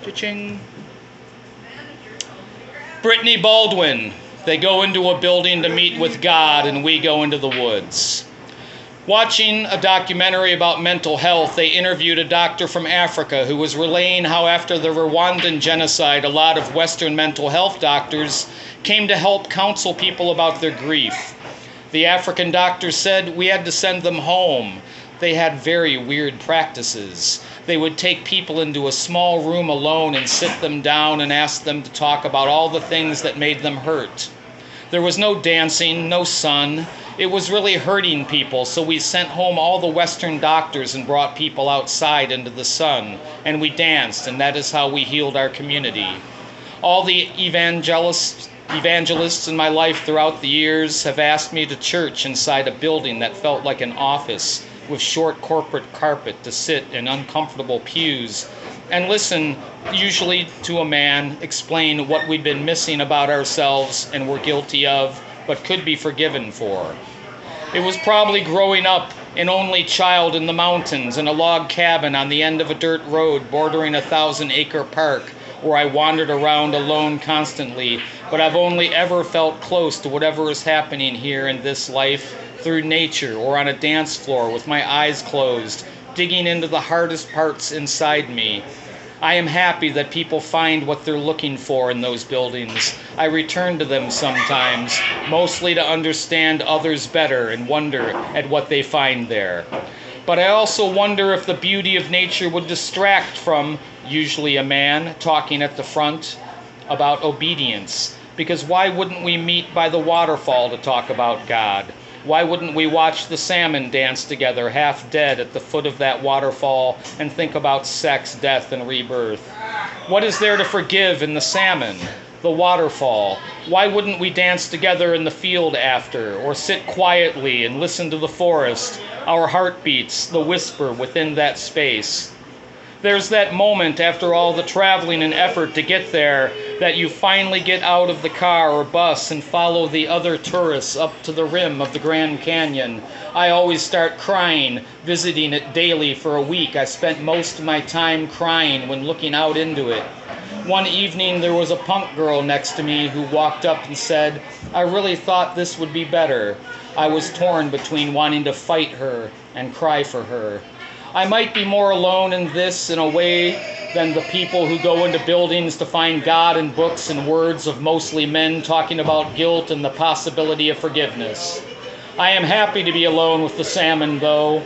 Cha-ching. Brittany Baldwin. They go into a building to meet with God, and we go into the woods. Watching a documentary about mental health, they interviewed a doctor from Africa who was relaying how after the Rwandan genocide, a lot of Western mental health doctors came to help counsel people about their grief. The African doctor said we had to send them home. They had very weird practices. They would take people into a small room alone and sit them down and ask them to talk about all the things that made them hurt. There was no dancing, no sun. It was really hurting people, so we sent home all the Western doctors and brought people outside into the sun, and we danced, and that is how we healed our community. All the evangelists in my life throughout the years have asked me to church inside a building that felt like an office with short corporate carpet to sit in uncomfortable pews and listen, usually to a man, explain what we'd been missing about ourselves and were guilty of, but could be forgiven for. It was probably growing up an only child in the mountains in a log cabin on the end of a dirt road bordering a 1,000-acre park where I wandered around alone constantly, but I've only ever felt close to whatever is happening here in this life through nature or on a dance floor with my eyes closed, digging into the hardest parts inside me. I am happy that people find what they're looking for in those buildings. I return to them sometimes, mostly to understand others better and wonder at what they find there. But I also wonder if the beauty of nature would distract from, usually a man, talking at the front about obedience. Because why wouldn't we meet by the waterfall to talk about God? Why wouldn't we watch the salmon dance together, half dead at the foot of that waterfall, and think about sex, death, and rebirth? What is there to forgive in the salmon, the waterfall? Why wouldn't we dance together in the field after, or sit quietly and listen to the forest, our heartbeats, the whisper within that space? There's that moment after all the traveling and effort to get there that you finally get out of the car or bus and follow the other tourists up to the rim of the Grand Canyon. I always start crying, visiting it daily for a week. I spent most of my time crying when looking out into it. One evening there was a punk girl next to me who walked up and said, "I really thought this would be better." I was torn between wanting to fight her and cry for her. I might be more alone in this in a way than the people who go into buildings to find God in books and words of mostly men talking about guilt and the possibility of forgiveness. I am happy to be alone with the salmon, though,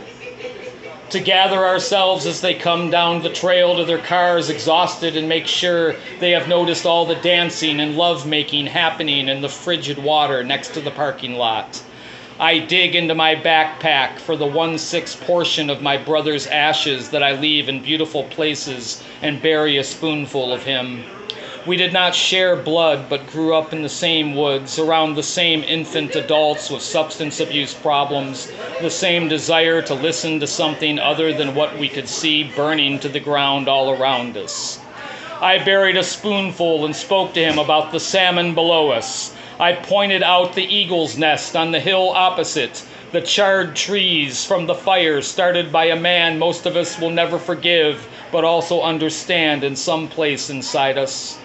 to gather ourselves as they come down the trail to their cars exhausted and make sure they have noticed all the dancing and love-making happening in the frigid water next to the parking lot. I dig into my backpack for the 1/6 portion of my brother's ashes that I leave in beautiful places and bury a spoonful of him. We did not share blood, but grew up in the same woods, around the same infant adults with substance abuse problems, the same desire to listen to something other than what we could see burning to the ground all around us. I buried a spoonful and spoke to him about the salmon below us. I pointed out the eagle's nest on the hill opposite, the charred trees from the fire started by a man most of us will never forgive, but also understand in some place inside us.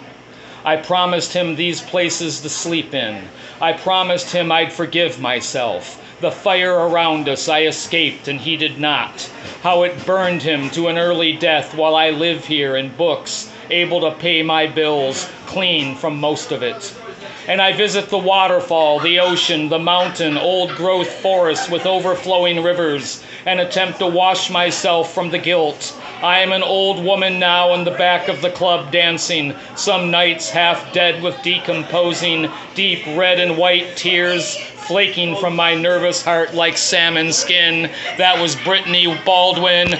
I promised him these places to sleep in. I promised him I'd forgive myself. The fire around us I escaped and he did not. How it burned him to an early death while I live here in books, able to pay my bills, clean from most of it. And I visit the waterfall, the ocean, the mountain, old-growth forests with overflowing rivers, and attempt to wash myself from the guilt. I am an old woman now in the back of the club dancing, some nights half dead with decomposing, deep red and white tears flaking from my nervous heart like salmon skin. That was Brittany Baldwin.